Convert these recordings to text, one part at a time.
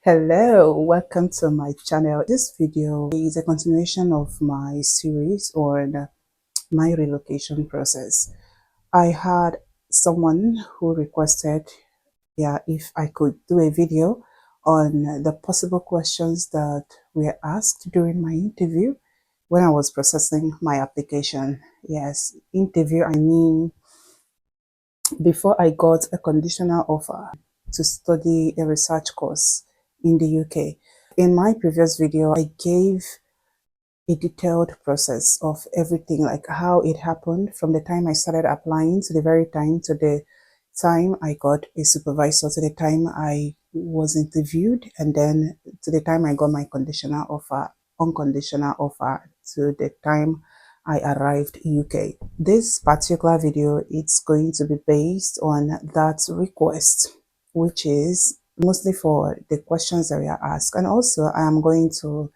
Hello, welcome to my channel. This video is a continuation of my series on my relocation process. I had someone who requested, if I could do a video on the possible questions that were asked during my interview when I was processing my application. Yes, interview, I mean before I got a conditional offer to study a research course in the UK. In my previous video, I gave a detailed process of everything, like how it happened from the time I started applying to the very time to the time I got a supervisor, to the time I was interviewed, and then to the time I got my conditional offer, unconditional offer, to the time I arrived UK. This particular video, it's going to be based on that request, which is mostly for the questions that we are asked. And also I am going to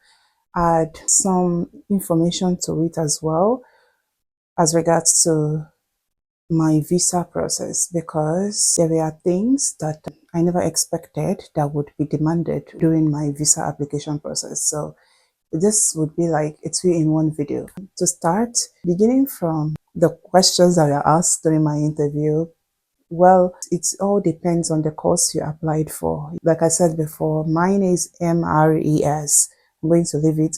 add some information to it as well as regards to my visa process, because there were things that I never expected that would be demanded during my visa application process. So this would be like a two-in-one video. To start, beginning from the questions that were asked during my interview, well, it all depends on the course you applied for. Like I said before, mine is MRES. I'm going to leave it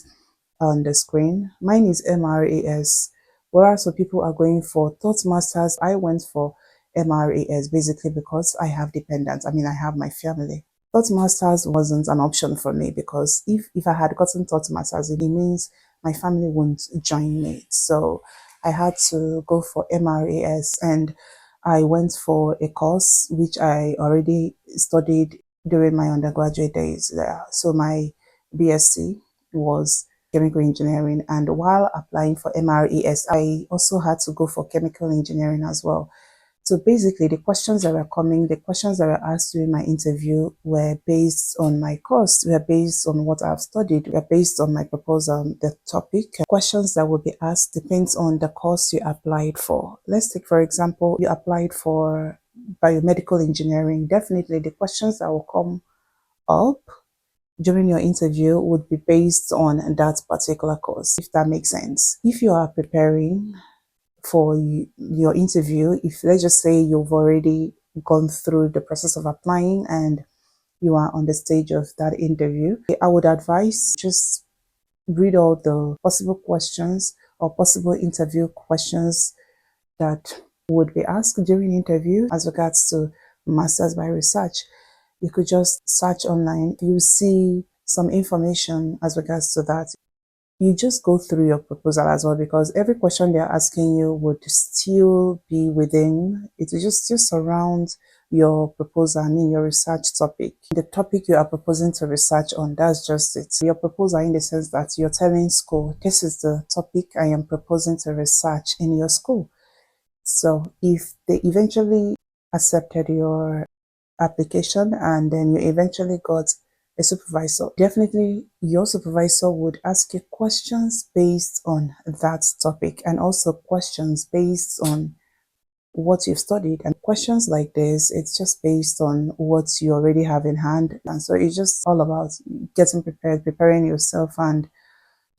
on the screen. Mine is MRES, whereas some people are going for Toastmasters. I went for MRES basically because I have dependents. I mean, I have my family. Toastmasters wasn't an option for me because if I had gotten Toastmasters, it means my family wouldn't join me. So I had to go for MRES, and I went for a course which I already studied during my undergraduate days there. So my BSc was chemical engineering, and while applying for MRES, I also had to go for chemical engineering as well. So basically the questions that were asked during my interview were based on my course, were based on what I've studied, were based on my proposal, the topic. Questions that will be asked depends on the course you applied for. Let's take, for example, you applied for biomedical engineering. Definitely the questions that will come up during your interview would be based on that particular course, if that makes sense. If you are preparing for your interview, if let's just say you've already gone through the process of applying and you are on the stage of that interview, I would advise just read all the possible questions or possible interview questions that would be asked during interview as regards to masters by research. You could just search online, you see some information as regards to that. You just go through your proposal as well, because every question they're asking you would still be within, it will just surround your proposal, I mean your research topic. The topic you are proposing to research on, that's just it. Your proposal in the sense that you're telling school, this is the topic I am proposing to research in your school. So if they eventually accepted your application and then you eventually got a supervisor, definitely your supervisor would ask you questions based on that topic, and also questions based on what you've studied. And questions like this, it's just based on what you already have in hand. And so it's just all about getting prepared, preparing yourself, and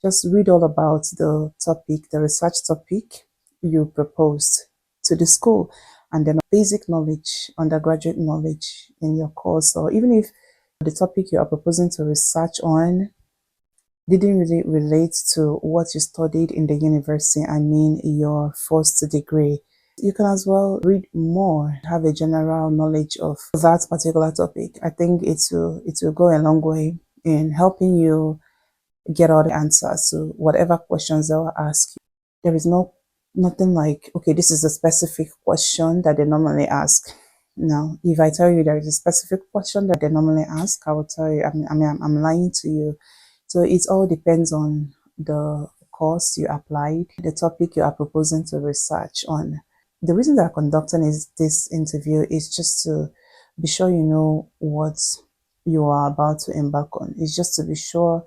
just read all about the topic, the research topic you proposed to the school, and then basic knowledge, undergraduate knowledge in your course, or even if the topic you are proposing to research on didn't really relate to what you studied in the university, I mean your first degree, you can as well read more, have a general knowledge of that particular topic. I think it will go a long way in helping you get all the answers to whatever questions they will ask you. There is nothing like, okay, this is a specific question that they normally ask. No, if I tell you there is a specific question that they normally ask, I will tell you, I'm lying to you. So it all depends on the course you applied, the topic you are proposing to research on. The reason that I'm conducting this interview is just to be sure you know what you are about to embark on. It's just to be sure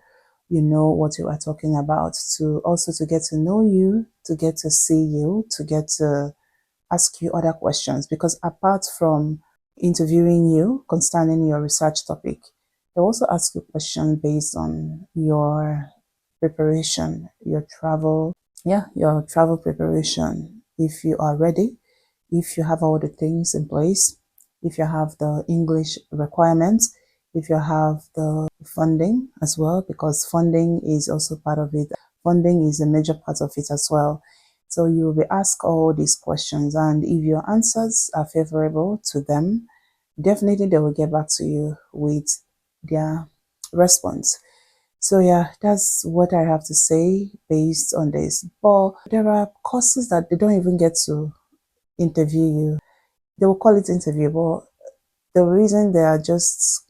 you know what you are talking about, to also to get to know you, to get to see you, to get to ask you other questions. Because apart from interviewing you concerning your research topic, They'll also ask you questions based on your preparation, your travel, yeah, your travel preparation. If you are ready, if you have all the things in place, if you have the English requirements, if you have the funding as well, because funding is also part of it. Funding is a major part of it as well. So you will be asked all these questions, and if your answers are favorable to them, definitely they will get back to you with their response. So yeah, that's what I have to say based on this. But there are courses that they don't even get to interview you. They will call it interview, but the reason they are just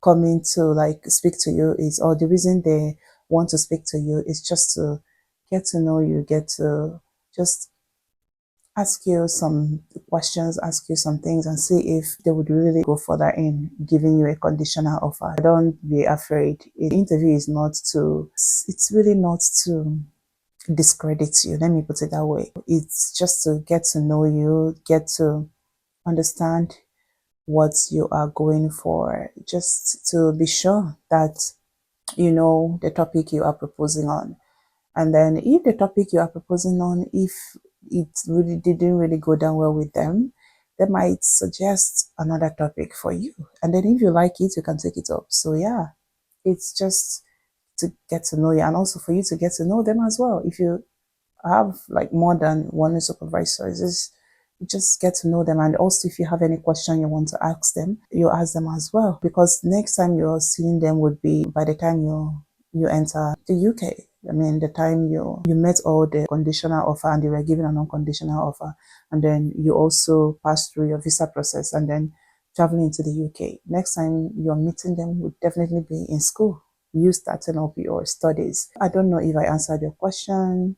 coming to like speak to you is, or the reason they want to speak to you is just to get to know you, get to just ask you some questions, ask you some things, and see if they would really go further in giving you a conditional offer. Don't be afraid. The interview is not to, it's really not to discredit you. Let me put it that way. It's just to get to know you, get to understand what you are going for, just to be sure that you know the topic you are proposing on. And then if the topic you are proposing on, if it really didn't really go down well with them, they might suggest another topic for you. And then if you like it, you can take it up. So yeah, it's just to get to know you, and also for you to get to know them as well. If you have like more than one supervisor, you just get to know them. And also if you have any question you want to ask them, you ask them as well, because next time you're seeing them would be by the time you enter the UK. I mean, the time you met all the conditional offer and you were given an unconditional offer, and then you also pass through your visa process and then traveling into the UK. Next time you're meeting them would definitely be in school, you starting up your studies. I don't know if I answered your question,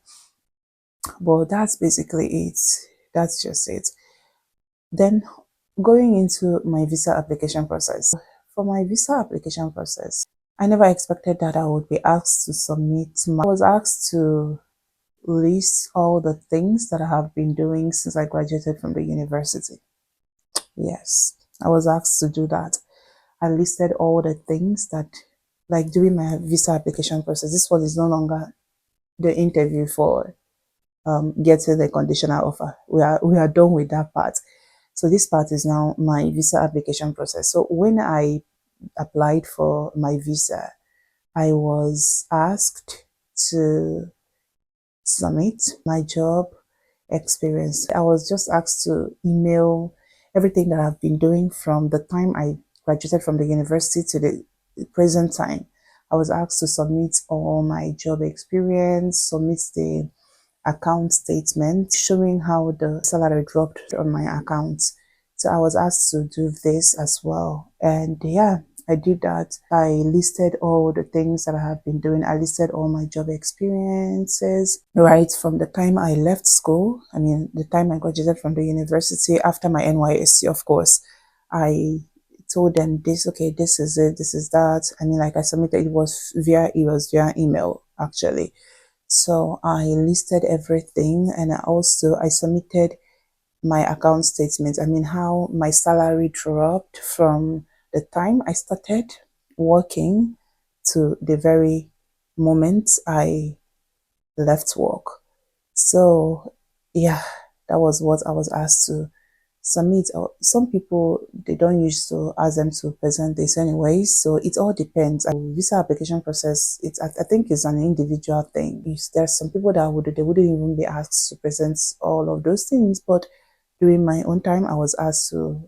but that's basically it. That's just it. Then going into my visa application process. For my visa application process, I never expected that I would be asked to I was asked to list all the things that I have been doing since I graduated from the university. Yes, I was asked to do that. I listed all the things that, like during my visa application process, this one is no longer the interview for getting the conditional offer. We are done with that part. So this part is now my visa application process. So when I applied for my visa, I was asked to submit my job experience. I was just asked to email everything that I've been doing from the time I graduated from the university to the present time. I was asked to submit all my job experience, submit the account statement showing how the salary dropped on my account. So I was asked to do this as well. And yeah, I did that. I listed all the things that I have been doing. I listed all my job experiences right from the time I left school. I mean, the time I graduated from the university after my NYSC, of course. I told them this, okay, this is it, this is that. I mean, like I submitted, it was via email actually. So I listed everything, and I submitted my account statement. I mean, how my salary dropped from the time I started working to the very moment I left work. So yeah, that was what I was asked to submit. Some people, they don't used to ask them to present this anyway, so it all depends. Visa application process, I think it's an individual thing. There's some people that they wouldn't even be asked to present all of those things, but during my own time I was asked to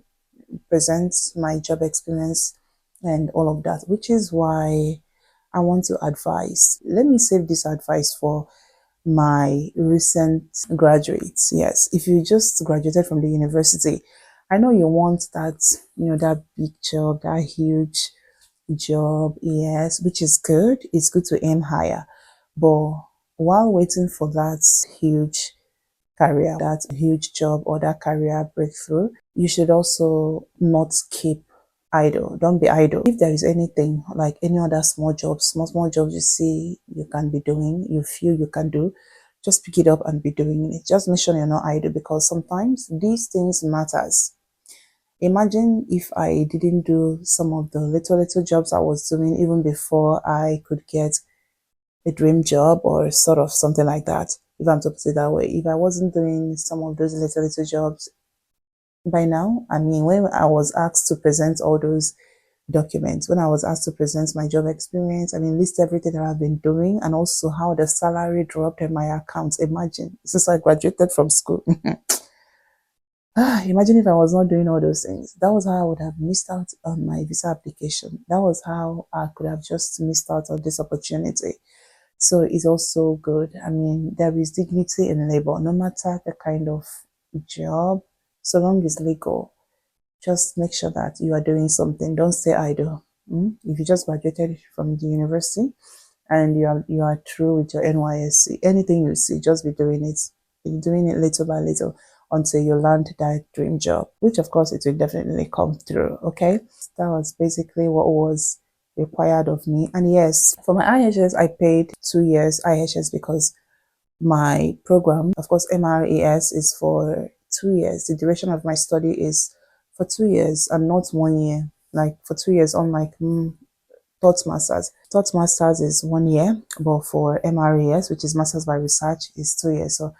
present my job experience and all of that, which is why I want to advise. Let me save this advice for my recent graduates. Yes, if you just graduated from the university, I know you want that, that big job, that huge job, yes, which is good. It's good to aim higher. But while waiting for that huge career, that huge job or that career breakthrough, you should also not keep idle. Don't be idle. If there is anything like any other small jobs you see you can be doing, you feel you can do, just pick it up and be doing it. Just make sure you're not idle, because sometimes these things matters. Imagine if I didn't do some of the little jobs I was doing even before I could get a dream job or sort of something like that. If I'm to put it that way, if I wasn't doing some of those little jobs by now, I mean, when I was asked to present all those documents, when I was asked to present my job experience, I mean, list everything that I've been doing and also how the salary dropped in my account. Imagine, since I graduated from school. Imagine if I was not doing all those things. That was how I would have missed out on my visa application. That was how I could have just missed out on this opportunity. So it's also good. I mean, there is dignity in labor, no matter the kind of job, so long as legal. Just make sure that you are doing something. Don't stay idle. If you just graduated from the university and you are through with your NYSC, anything you see, just be doing it. Be doing it little by little until you land that dream job, which of course it will definitely come through. Okay, that was basically what was required of me. And yes, for my IHS, I paid 2 years IHS because my program, of course, MRES is for 2 years. The duration of my study is for 2 years and not 1 year. Like for 2 years, unlike thought masters. Thought masters is 1 year, but for MRES, which is Masters by Research, is 2 years. So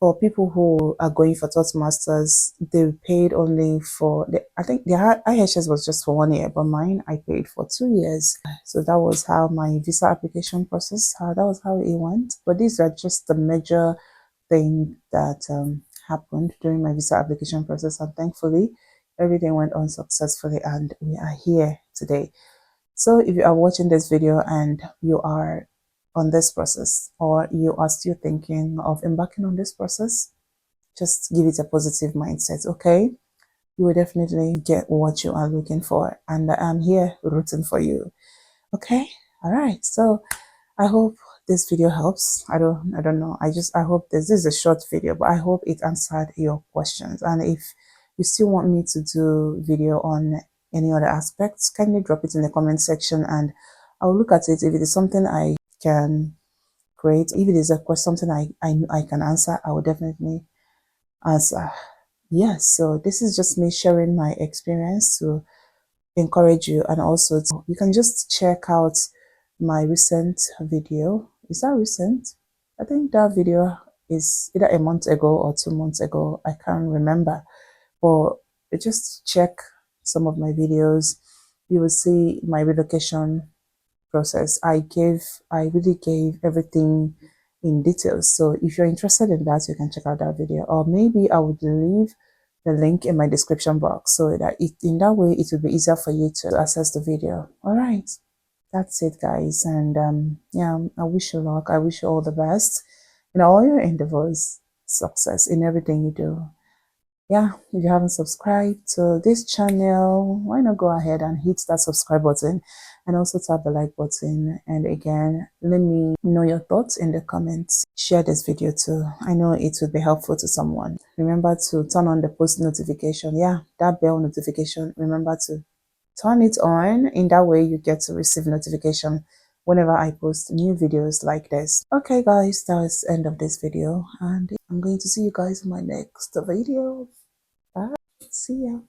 for people who are going for thought masters, they paid only for I think the IHS was just for 1 year, but mine I paid for 2 years. So that was how my visa application process, that was how it went. But these are just the major thing that happened during my visa application process, and thankfully everything went on successfully and we are here today. So if you are watching this video and you are on this process or you are still thinking of embarking on this process, just give it a positive mindset, okay? You will definitely get what you are looking for, and I'm here rooting for you. Okay, all right. So I hope this video helps. I don't know. I hope this is a short video, but I hope it answered your questions. And if you still want me to do video on any other aspects, kindly drop it in the comment section and I'll look at it. If it is something I can create, if it is a question something I can answer, I will definitely answer. Yes, so this is just me sharing my experience to encourage you, and also you can just check out my recent video. Is that recent? I think that video is either a month ago or 2 months ago. I can't remember, but just check some of my videos. You will see my relocation process. I really gave everything in details. So if you're interested in that, you can check out that video, or maybe I would leave the link in my description box so that in that way it will be easier for you to access the video. All right, that's it, guys. And yeah, I wish you luck. I wish you all the best in all your endeavors, success in everything you do. Yeah, if you haven't subscribed to this channel, why not go ahead and hit that subscribe button and also tap the like button. And again, let me know your thoughts in the comments. Share this video too. I know it would be helpful to someone. Remember to turn on the post notification. Yeah, that bell notification. Remember to turn it on. In that way, you get to receive notification whenever I post new videos like this. Okay, guys, that was the end of this video. And I'm going to see you guys in my next video. Bye. See ya.